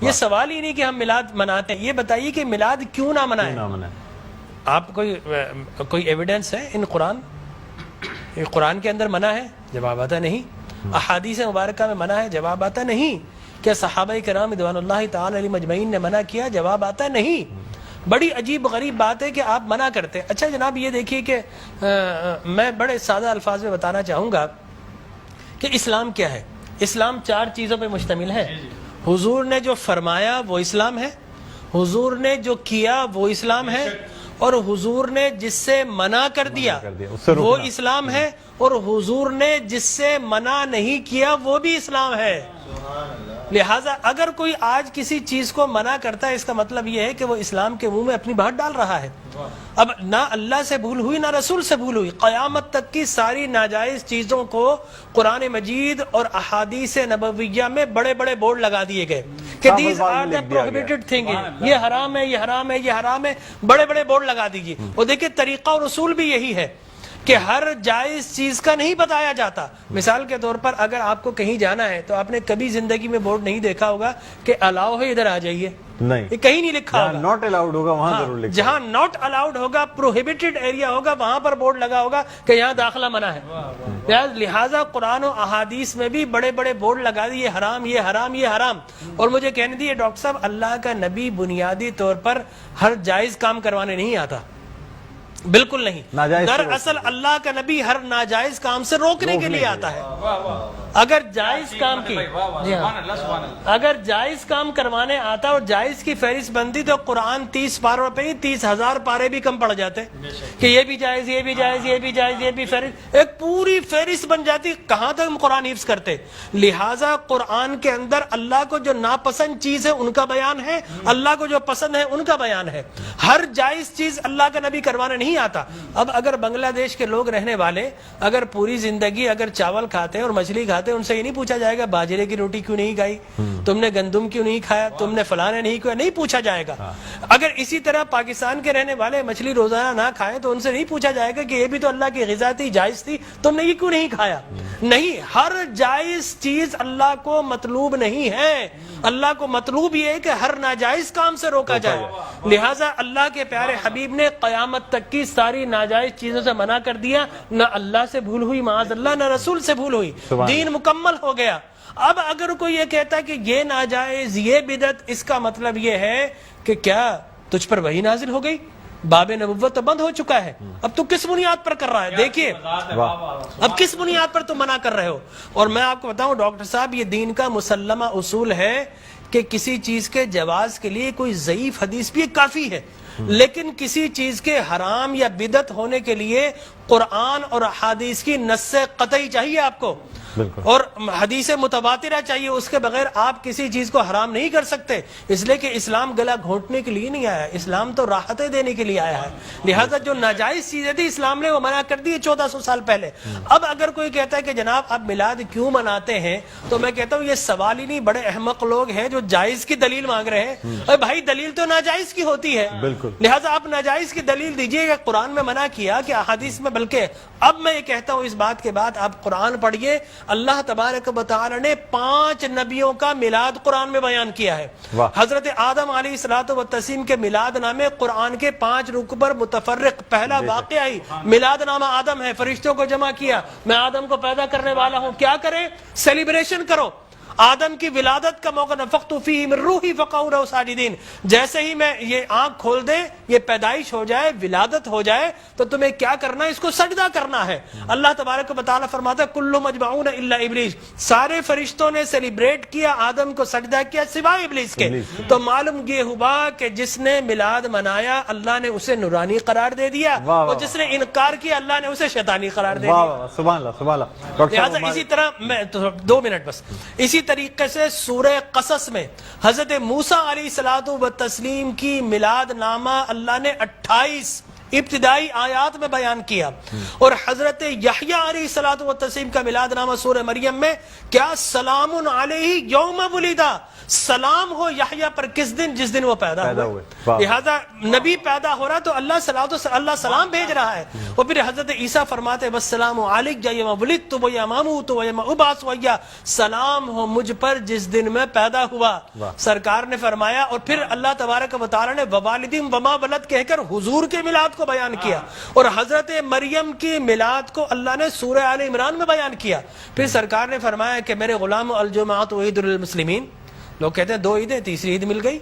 یہ سوال ہی نہیں کہ ہم میلاد مناتے ہیں. یہ بتائیے کہ میلاد کیوں نہ منائیں؟ آپ کوئی ایویڈنس ہے ان قرآن؟ قرآن کے اندر منع ہے؟ جواب آتا نہیں. احادیث مبارکہ میں منع ہے؟ جواب آتا نہیں. کیا صحابہ کرام رضوان اللہ تعالی علیہم اجمعین نے منع کیا؟ جواب آتا نہیں. بڑی عجیب غریب بات ہے کہ آپ منع کرتے. اچھا جناب یہ دیکھیے کہ میں بڑے سادہ الفاظ میں بتانا چاہوں گا کہ اسلام کیا ہے. اسلام 4 چیزوں پہ مشتمل ہے. حضور نے جو فرمایا وہ اسلام ہے, حضور نے جو کیا وہ اسلام ہے, اور حضور نے جس سے منع کر دیا وہ اسلام ہے, اور حضور نے جس سے منع نہیں کیا وہ بھی اسلام ہے. لہٰذا اگر کوئی آج کسی چیز کو منع کرتا ہے اس کا مطلب یہ ہے کہ وہ اسلام کے منہ میں اپنی بات ڈال رہا ہے. اب نہ اللہ سے بھول ہوئی نہ رسول سے بھول ہوئی. قیامت تک کی ساری ناجائز چیزوں کو قرآن مجید اور احادیث نبویہ میں بڑے بڑے بورڈ لگا دیے گئے کہ these are the prohibited thing, یہ حرام ہے, یہ حرام ہے, یہ حرام ہے. بڑے بڑے بورڈ لگا دیجیے. اور دیکھیں طریقہ اور اصول بھی یہی ہے کہ ہر جائز چیز کا نہیں بتایا جاتا. مثال کے طور پر اگر آپ کو کہیں جانا ہے تو آپ نے کبھی زندگی میں بورڈ نہیں دیکھا ہوگا کہ الاؤ ہے ادھر آ جائیے, نہیں, یہ کہیں نہیں لکھا ہوگا. ناٹ الاؤڈ ہوگا وہاں ضرور لکھا, جہاں ناٹ الاؤڈ ہوگا, پروہیبٹڈ ایریا ہوگا, وہاں پر بورڈ لگا ہوگا کہ یہاں داخلہ منع ہے. لہٰذا قرآن و احادیث میں بھی بڑے بڑے بورڈ لگا دیے, یہ حرام, یہ حرام, یہ حرام. اور مجھے کہنے دیے ڈاکٹر صاحب اللہ کا نبی بنیادی طور پر ہر جائز کام کروانے نہیں آتا. بالکل نہیں. دراصل اللہ کا نبی ہر ناجائز کام سے روکنے کے لیے آتا ہے. اگر جائز کام کی اگر جائز کام کروانے آتا اور جائز کی فہرست بنتی تو قرآن 30 پاروں پہ 30,000 پارے بھی کم پڑ جاتے کہ یہ بھی جائز, یہ بھی جائز, یہ بھی جائز, یہ بھی فہرست, ایک پوری فہرست بن جاتی. کہاں تک ہم قرآن حفظ کرتے؟ لہٰذا قرآن کے اندر اللہ کو جو ناپسند چیز ہے ان کا بیان ہے, اللہ کو جو پسند ہے ان کا بیان ہے. ہر جائز چیز اللہ کا نبی کروانے نہیں آتا. اب اگر بنگلہ دیش کے لوگ رہنے والے اگر پوری زندگی اگر چاول کھاتے ہیں اور مچھلی کھاتے ہیں, ان سے یہ نہیں پوچھا جائے گا باجرے کی روٹی کیوں نہیں کھائی, تم نے گندم کیوں نہیں کھایا, تم نے فلانے نہیں کیا, نہیں پوچھا جائے گا. اگر اسی طرح پاکستان کے رہنے والے مچھلی روزانہ نہ کھائیں تو ان سے نہیں پوچھا جائے گا کہ یہ بھی تو اللہ کی غذا تھی, جائز تھی, تم نے یہ کیوں نہیں کھایا. نہیں, ہر جائز چیز اللہ کو مطلوب نہیں ہے. اللہ کو مطلوب یہ ہے کہ ہر ناجائز کام سے روکا جائے. لہٰذا اللہ کے پیارے حبیب نے قیامت تک کی ساری ناجائز چیزوں سے منع کر دیا. نہ اللہ سے بھول ہوئی معاذ اللہ, نہ رسول سے بھول ہوئی. دین مکمل ہو گیا. اب اگر کوئی یہ کہتا ہے کہ یہ ناجائز, یہ بدعت, اس کا مطلب یہ ہے کہ کیا تجھ پر وحی نازل ہو گئی, باب نبوت تو بند ہو چکا ہے, اب تو کس بنیاد پر کر رہا ہے؟ دیکھیے اب کس بنیاد پر تم منع کر رہے ہو. اور میں آپ کو بتاؤں ڈاکٹر صاحب, یہ دین کا مسلمہ اصول ہے کہ کسی چیز کے جواز کے لیے کوئی ضعیف حدیث بھی کافی ہے, لیکن کسی چیز کے حرام یا بدعت ہونے کے لیے قرآن اور احادیث کی نص قطعی چاہیے آپ کو, اور حدیث متواترہ چاہیے. اس کے بغیر آپ کسی چیز کو حرام نہیں کر سکتے, اس لیے کہ اسلام گلا گھونٹنے کے لیے نہیں آیا, اسلام تو راحتیں دینے کے لیے آیا ہے. لہٰذا جو ناجائز چیزیں تھی اسلام نے وہ منع کر دی 1400 سال پہلے. اب اگر کوئی کہتا ہے کہ جناب آپ میلاد کیوں مناتے ہیں, تو میں کہتا ہوں یہ سوال ہی نہیں. بڑے احمق لوگ ہیں جو جائز کی دلیل مانگ رہے ہیں. ارے بھائی دلیل تو ناجائز کی ہوتی ہے, لہٰذا آپ ناجائز کی دلیل دیجئے. کہ قرآن میں منع کیا کہ احادیث میں, بلکہ اب میں یہ کہتا ہوں اس بات کے بعد آپ قرآن پڑھیے. اللہ تبارک و تعالی نے 5 نبیوں کا میلاد قرآن میں بیان کیا ہے. حضرت آدم علیہ الصلوۃ والتسلیم کے میلاد نامے قرآن کے 5 رکوع پر متفرق. پہلا واقعہ ہی میلاد نامہ آدم ہے. فرشتوں کو جمع کیا, میں آدم کو پیدا کرنے والا ہوں, کیا کریں؟ سیلیبریشن کرو. آدم کی ولادت کا موقع, نفخت فیہ من روحی فقعوا لہ ساجدین. جیسے ہی میں یہ آنکھ کھول دے, یہ پیدائش ہو جائے, ولادت ہو جائے, تو تمہیں کیا کرنا ہے؟ اس کو سجدہ کرنا ہے. اللہ تبارک و تعالیٰ فرماتا ہے کل مجمعون الا ابلیس, سارے فرشتوں نے سیلیبریٹ کیا, آدم کو سجدہ کیا سوائے ابلیس کے. تو معلوم یہ ہوا کہ جس نے میلاد منایا اللہ نے اسے نورانی قرار دے دیا, اور جس نے انکار کیا اللہ نے اسے شیطانی قرار دے دیا. سبحان اللہ سبحان اللہ. لہٰذا اسی طرح میں 2 منٹ بس, اسی طریقے سے سورہ قصص میں حضرت موسیٰ علیہ الصلوۃ والتسلیم کی میلاد نامہ اللہ نے 28 ابتدائی آیات میں بیان کیا. اور حضرت یحییٰ علیہ الصلوۃ والتسلیم کا میلاد نامہ سورہ مریم میں کیا سلام علیہ یوم ولیدہ، سلام ہو یحییٰ پر کس دن؟ جس دن وہ پیدا ہوئے. لہذا نبی پیدا ہو رہا تو اللہ سلام بھیج رہا ہے. اور پھر حضرت عیسیٰ فرماتے والسلام علیک یوم ولدت و یوم اموت و یوم ابعث حیا، سلام ہو مجھ پر جس دن میں پیدا ہوا. سرکار نے فرمایا. اور پھر اللہ تبارک و تعالی نے ووالدین وما ولد کہہ کر حضور کے میلاد کو بیان کیا. اور حضرت مریم کی میلاد کو اللہ نے سورہ آل عمران میں بیان کیا. پھر سرکار نے فرمایا کہ میرے غلام الجمعۃ عید للمسلمین. لوگ کہتے ہیں 2 عیدیں، تیسری عید مل گئی.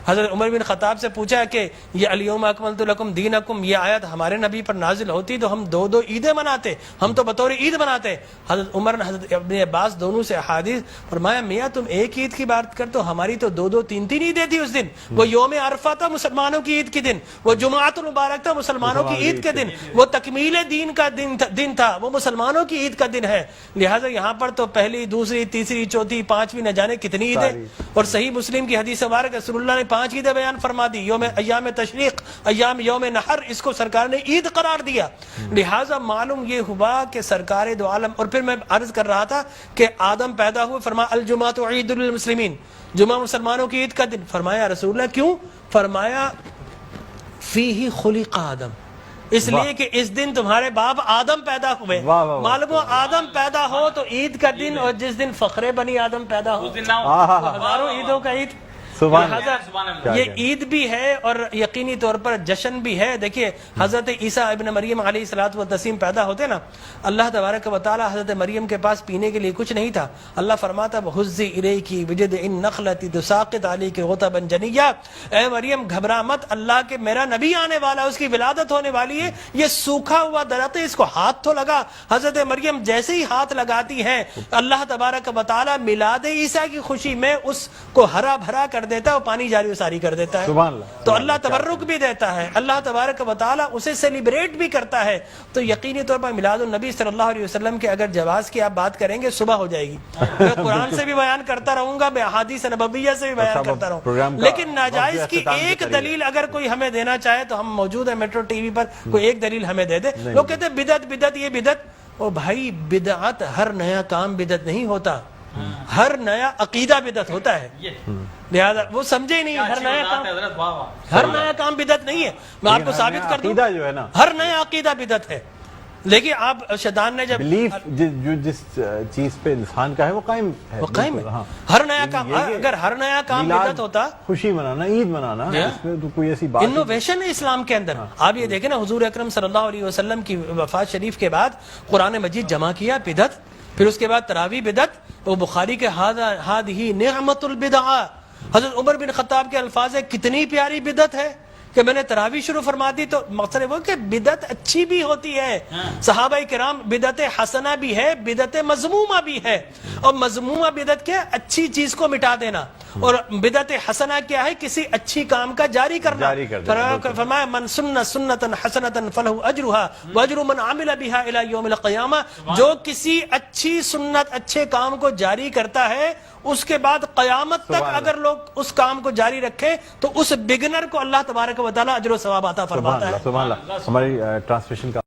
حضرت عمر بن خطاب سے پوچھا کہ یہ الیوم اکملت لکم دینکم، یہ آیت ہمارے نبی پر نازل ہوتی تو ہم 2 عیدیں مناتے، ہم تو بطور عید مناتے. حضرت عمر نے حضرت ابن عباس دونوں سے احادیث فرمایا میاں تم ایک عید کی بات کرتے ہو، ہماری تو 2 3 عیدیں تھی اس دن. وہ یوم عرفہ تھا مسلمانوں کی عید کے دن، وہ جمعۃ المبارک تھا مسلمانوں کی عید کے دن، وہ تکمیل دین کا دن تھا، وہ مسلمانوں کی عید کا دن ہے. لہٰذا یہاں پر تو پہلی، دوسری، تیسری، چوتھی، 5ویں نہ جانے کتنی عیدیں. اور صحیح مسلم کی حدیث مبارک رسول اللہ نے 5 عیدیں بیان فرما دی. ایام تشریق، یوم نحر، اس کو سرکار نے عید قرار دیا. لہٰذا معلوم یہ ہوا کہ سرکار دو عالم. اور پھر میں عرض کر رہا تھا کہ آدم پیدا ہوئے، فرمایا الجمعۃ عید للمسلمین، جمعہ مسلمانوں کی عید کا دن. فرمایا رسول اللہ کیوں؟ فرمایا فیہ خلق آدم، اس لیے کہ اس دن تمہارے باپ آدم پیدا ہوئے. معلوم ہو آدم پیدا ہو تو عید کا دن، اور جس دن فخر بنی آدم پیدا ہو ہزاروں عیدوں کا عید. یہ عید بھی ہے اور یقینی طور پر جشن بھی ہے. دیکھیے حضرت عیسیٰ ابن مریم علیہ الصلوۃ والتسلیم پیدا ہوتے نا، اللہ تبارک و تعالی حضرت مریم کے پاس پینے کے لیے کچھ نہیں تھا. اللہ فرماتا وَهُزِّ إِلَيْكِ بِجِذْعِ النَّخْلَةِ تُسَاقِطْ عَلَيْكِ رُطَبًا جَنِيًّا، اے مریم گھبرا مت، اللہ کے میرا نبی آنے والا ہے، اس کی ولادت ہونے والی ہے، یہ سوکھا ہوا درخت ہے، اس کو ہاتھ تو لگا. حضرت مریم جیسے ہی ہاتھ لگاتی ہیں اللہ تبارک و تعالی میلاد عیسیٰ کی خوشی میں اس کو ہرا بھرا کر دیتا ہے اور پانی جاری و ساری کر دیتا ہے. تو اللہ تبرک بھی دیتا ہے، اللہ تبارک و تعالی اسے سیلیبریٹ بھی کرتا ہے. تو یقینی طور پر میلاد النبی صلی اللہ علیہ وسلم کے اگر جواز کی آپ بات کریں گے صبح ہو جائے گی. میں قرآن سے بھی بیان کرتا رہوں گا، میں احادیث نبویہ سے بھی بیان کرتا رہوں، لیکن ناجائز کی ایک دلیل اگر کوئی ہمیں دینا چاہے تو ہم موجود ہیں میٹرو ٹی وی پر، کوئی ایک دلیل ہمیں دے دے. لوگ کہتے ہیں بدعت بدعت یہ بدعت. او بھائی بدعت ہر نیا کام بدعت نہیں ہوتا، ہر نیا عقیدہ بدعت ہوتا ہے. لہذا وہ سمجھے ہی نہیں، ہر نیا کام بدعت نہیں ہے. میں آپ کو ثابت کر دوں جو ہے نا ہر نیا عقیدہ بدعت ہے. لیکن آپ شیطان نے جب بلیف جو جس چیز پہ انسان کا ہے وہ قائم ہے، وہ قائم ہے. ہر نیا کام، اگر ہر نیا کام بدعت ہوتا، خوشی منانا، عید منانا، اس میں تو کوئی ایسی بات انوویشن ہے اسلام کے اندر. آپ یہ دیکھیں نا حضور اکرم صلی اللہ علیہ وسلم کی وفات شریف کے بعد قرآن مجید جمع کیا بدعت، پھر اس کے بعد تراویح بدعت. وہ بخاری کے ہذہ نعمت البدع، حضرت عمر بن خطاب کے الفاظ ہے کتنی پیاری بدعت ہے کہ میں نے تراویح شروع فرما دی. تو مقصد وہ کہ بدعت اچھی بھی ہوتی ہے. صحابہ کرام بدعت حسنہ بھی ہے، بدعت مذمومہ بھی ہے. اور مذمومہ بدعت کیا؟ اچھی چیز کو مٹا دینا. اور بدعت حسنہ کیا ہے؟ کسی اچھی کام کا جاری کرنا. فرمایا من سن سنتا حسنتا فلہ اجرھا واجر من عمل بھا الی یوم القیامہ، جو کسی اچھی سنت، اچھے کام کو جاری کرتا ہے اس کے بعد قیامت تک اگر لوگ اس کام کو جاری رکھیں تو اس بگنر کو اللہ تبارک و تعالی اجر و ثواب عطا فرماتا ہے. سبحان اللہ. ہماری ٹرانسمیشن کا